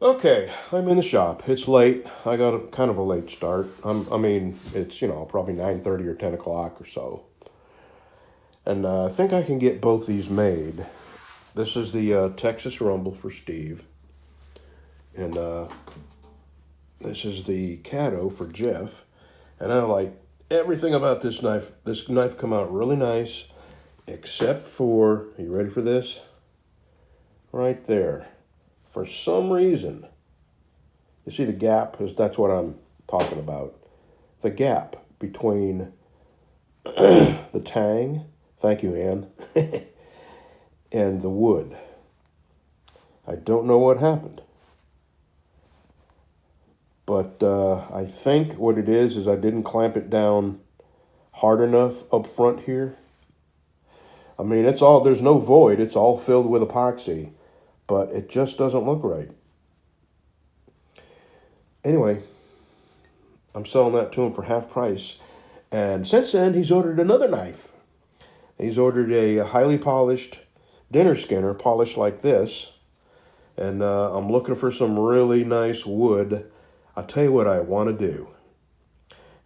Okay, I'm in the shop. It's late. I got a kind of a late start. I mean, it's probably 9:30 or 10 o'clock or so, and I think I can get both these made. This is the Texas Rumble for Steve, and this is the Caddo for Jeff. And I like everything about this knife. This knife come out really nice, except for, are you ready for this? Right there. For some reason, you see the gap? That's what I'm talking about. The gap between the tang, thank you, Ann, and the wood. I don't know what happened. But I think what it is I didn't clamp it down hard enough up front here. I mean, there's no void. It's all filled with epoxy, but it just doesn't look right. Anyway, I'm selling that to him for half price. And since then, he's ordered another knife. He's ordered a highly polished dinner skinner, polished like this. And I'm looking for some really nice wood. I'll tell you what I want to do.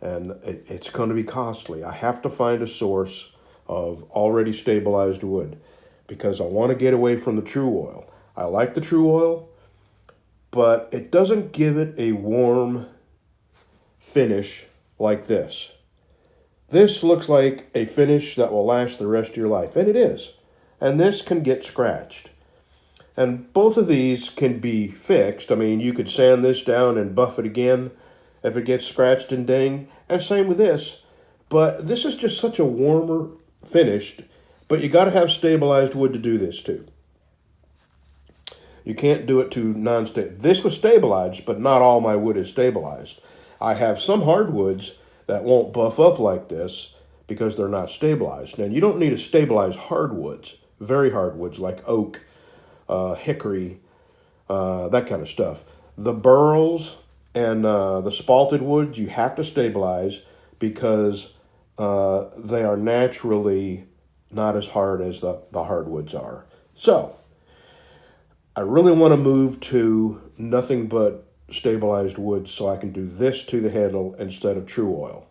And it's going to be costly. I have to find a source of already stabilized wood because I want to get away from the true oil. I like the true oil, but it doesn't give it a warm finish like this. This looks like a finish that will last the rest of your life, and it is. And this can get scratched. And both of these can be fixed. I mean, you could sand this down and buff it again if it gets scratched and dinged. And same with this. But this is just such a warmer finish. But you got to have stabilized wood to do this too. You can't do it to non-stable. This was stabilized, but not all my wood is stabilized. I have some hardwoods that won't buff up like this because they're not stabilized. And you don't need to stabilize hardwoods, very hardwoods like oak, hickory, that kind of stuff. The burls and the spalted woods you have to stabilize because they are naturally not as hard as the hardwoods are. So I really want to move to nothing but stabilized wood so I can do this to the handle instead of true oil.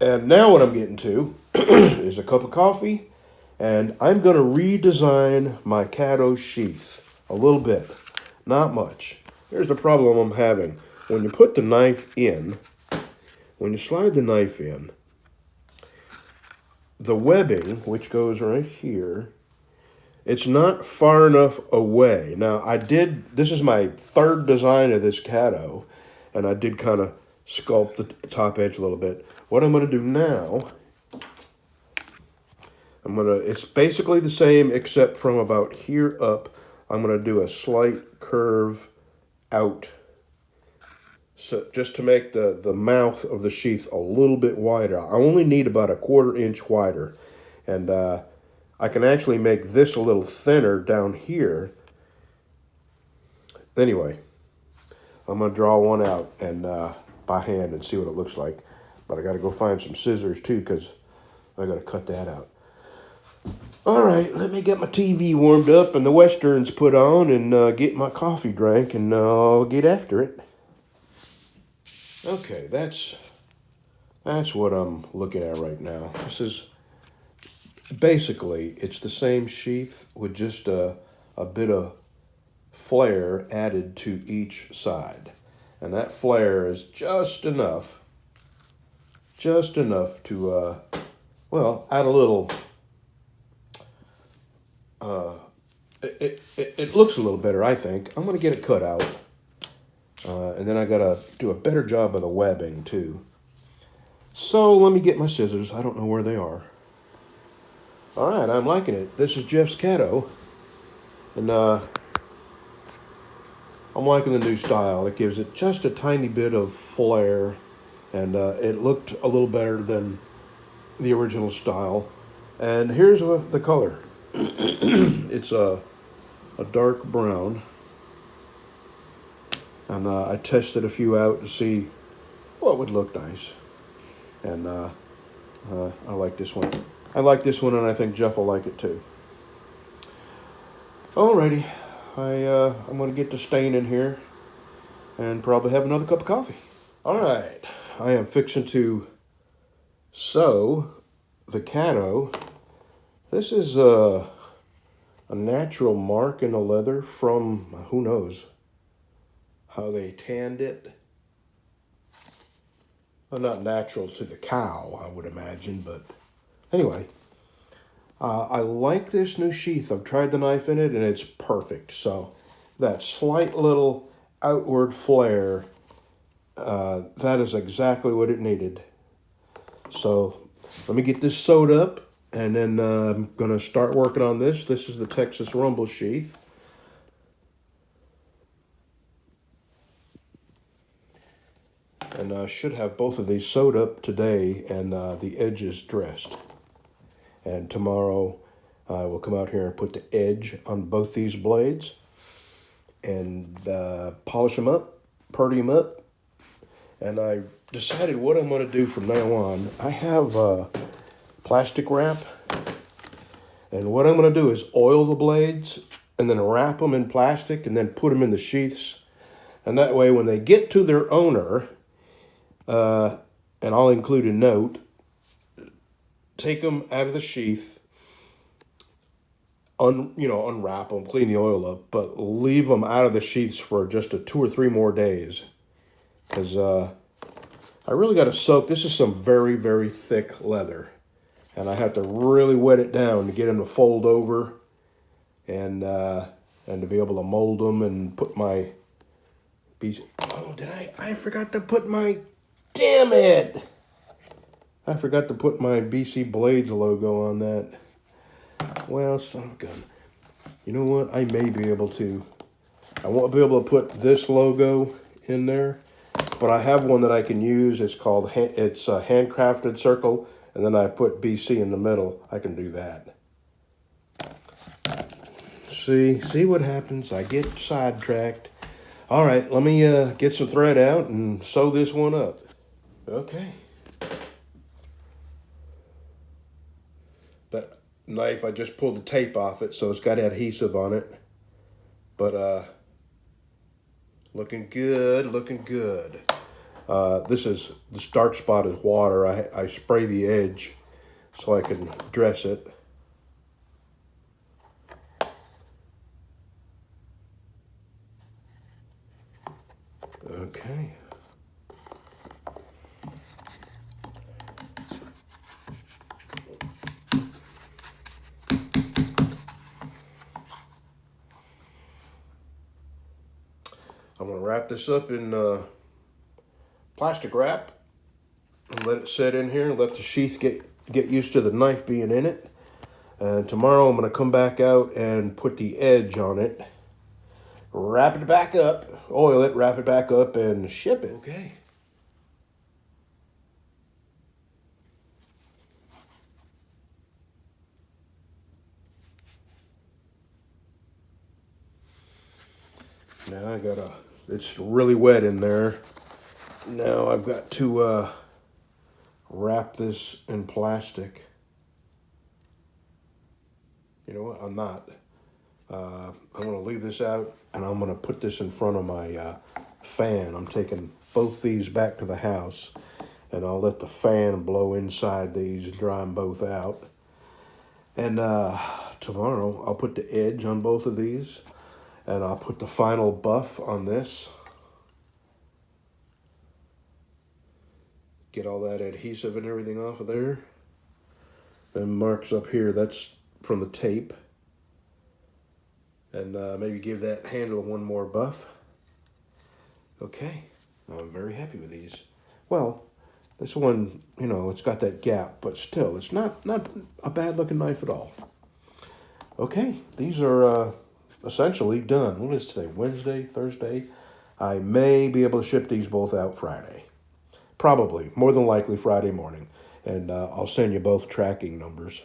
And now what I'm getting to is a cup of coffee, and I'm going to redesign my Caddo sheath a little bit, not much. Here's the problem I'm having. When you put the knife in, when you slide the knife in, the webbing, which goes right here, it's not far enough away. Now, this is my third design of this Caddo, and I did kind of sculpt the top edge a little bit. What I'm going to do now, it's basically the same except from about here up, I'm going to do a slight curve out. So just to make the mouth of the sheath a little bit wider. I only need about a 1/4 inch wider. And I can actually make this a little thinner down here. Anyway, I'm going to draw one out and by hand and see what it looks like. But I got to go find some scissors too because I got to cut that out. All right, let me get my TV warmed up and the westerns put on and get my coffee drank and I'll get after it. Okay, that's what I'm looking at right now. This is basically, it's the same sheath with just a bit of flare added to each side. And that flare is just enough to, well, add a little, it looks a little better, I think. I'm going to get it cut out. And then I got to do a better job of the webbing, too. So let me get my scissors. I don't know where they are. All right, I'm liking it. This is Jeff's Caddo. And I'm liking the new style. It gives it just a tiny bit of flair. And it looked a little better than the original style. And here's the color. It's a dark brown. And I tested a few out to see what would look nice. And I like this one. I like this one, and I think Jeff will like it too. Alrighty. I'm going to get to staining here and probably have another cup of coffee. All right, I am fixing to sew the Caddo. This is a natural mark in the leather from, who knows how they tanned it. Well, not natural to the cow, I would imagine, but anyway. I like this new sheath. I've tried the knife in it and it's perfect. So that slight little outward flare, that is exactly what it needed. So let me get this sewed up and then I'm going to start working on this. This is the Texas Rumble sheath. And I should have both of these sewed up today and the edges dressed. And tomorrow I will come out here and put the edge on both these blades and polish them up, purdy them up. And I decided what I'm going to do from now on. I have plastic wrap. And what I'm going to do is oil the blades and then wrap them in plastic and then put them in the sheaths. And that way when they get to their owner, and I'll include a note, take them out of the sheath, unwrap them, clean the oil up, but leave them out of the sheaths for just 2 or 3 more days. Because I really got to soak. This is some very, very thick leather. And I have to really wet it down to get them to fold over and to be able to mold them and put my... Oh, I forgot to put my... Damn it! I forgot to put my BC Blades logo on that. Well, son of a gun. You know what? I may be able to. I won't be able to put this logo in there, but I have one that I can use. It's called, it's a handcrafted circle, and then I put BC in the middle. I can do that. See what happens. I get sidetracked. All right, let me get some thread out and sew this one up. Okay. That knife, I just pulled the tape off it, so it's got adhesive on it. But looking good, looking good. This is, the starch spot is water. I spray the edge so I can dress it. Okay. I'm going to wrap this up in plastic wrap and let it set in here and let the sheath get used to the knife being in it. And tomorrow I'm going to come back out and put the edge on it, wrap it back up, oil it, wrap it back up, and ship it. Okay. Now I gotta, it's really wet in there. Now I've got to wrap this in plastic. You know what, I'm not. I'm gonna leave this out and I'm gonna put this in front of my fan. I'm taking both these back to the house and I'll let the fan blow inside these and dry them both out. And tomorrow I'll put the edge on both of these and I'll put the final buff on this. Get all that adhesive and everything off of there. Then marks up here, that's from the tape. And maybe give that handle one more buff. Okay, I'm very happy with these. Well, this one, you know, it's got that gap, but still, it's not a bad looking knife at all. Okay, these are essentially done. What is today? Wednesday, Thursday? I may be able to ship these both out Friday. Probably, more than likely Friday morning. And I'll send you both tracking numbers.